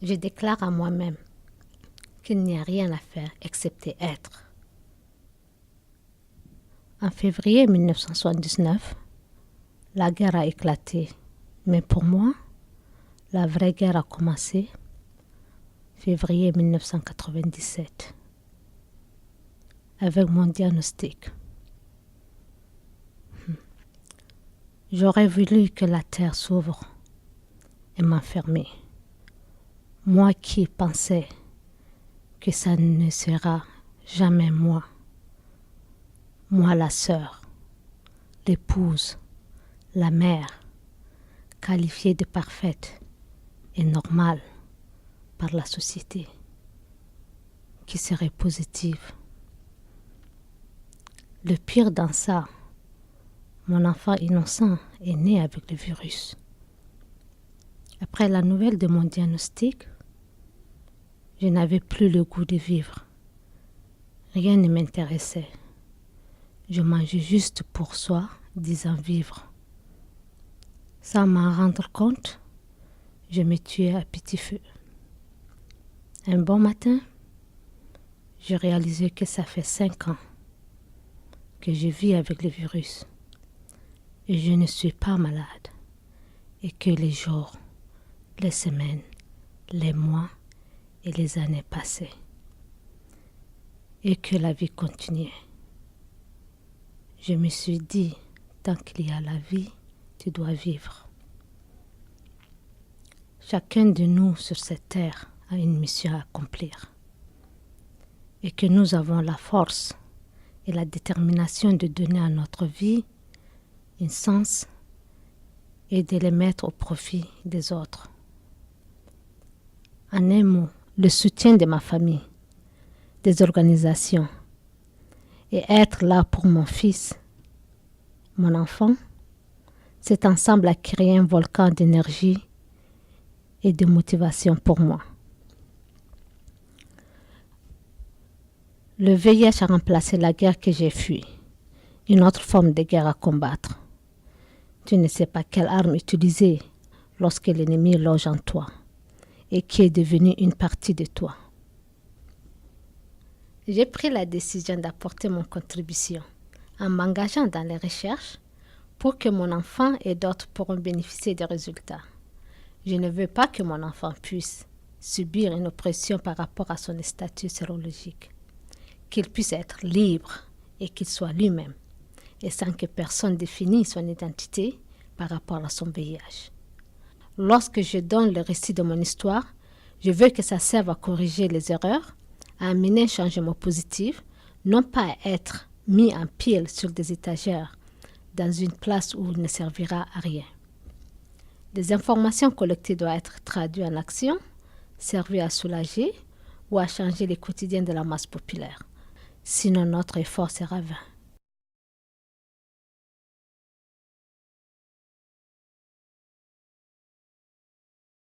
Je déclare à moi-même qu'il n'y a rien à faire excepté être. En février 1979, la guerre a éclaté. Mais pour moi, la vraie guerre a commencé février 1997 avec mon diagnostic. J'aurais voulu que la terre s'ouvre et m'enfermer. Moi qui pensais que ça ne sera jamais moi. Moi la sœur, l'épouse, la mère, qualifiée de parfaite et normale par la société, qui serait positive. Le pire dans ça, mon enfant innocent est né avec le virus. Après la nouvelle de mon diagnostic, je n'avais plus le goût de vivre. Rien ne m'intéressait. Je mangeais juste pour soi, disant vivre. Sans m'en rendre compte, je me tuais à petit feu. Un bon matin, je réalisais que ça fait 5 ans que je vis avec le virus et je ne suis pas malade et que les jours, les semaines, les mois et les années passaient et que la vie continuait. Je me suis dit, tant qu'il y a la vie, tu dois vivre. Chacun de nous sur cette terre a une mission à accomplir et que nous avons la force et la détermination de donner à notre vie un sens et de les mettre au profit des autres. En un mot, le soutien de ma famille, des organisations et être là pour mon fils, mon enfant, cet ensemble a créé un volcan d'énergie et de motivation pour moi. Le VIH a remplacé la guerre que j'ai fuie, une autre forme de guerre à combattre. Tu ne sais pas quelle arme utiliser lorsque l'ennemi loge en toi et qui est devenu une partie de toi. J'ai pris la décision d'apporter mon contribution en m'engageant dans les recherches pour que mon enfant et d'autres pourront bénéficier des résultats. Je ne veux pas que mon enfant puisse subir une oppression par rapport à son statut sérologique. Qu'il puisse être libre et qu'il soit lui-même, et sans que personne définisse son identité par rapport à son VIH. Lorsque je donne le récit de mon histoire, je veux que ça serve à corriger les erreurs, à amener un changement positif, non pas à être mis en pile sur des étagères dans une place où il ne servira à rien. Les informations collectées doivent être traduites en action, servir à soulager ou à changer les quotidiens de la masse populaire. Sinon, notre effort sera vain.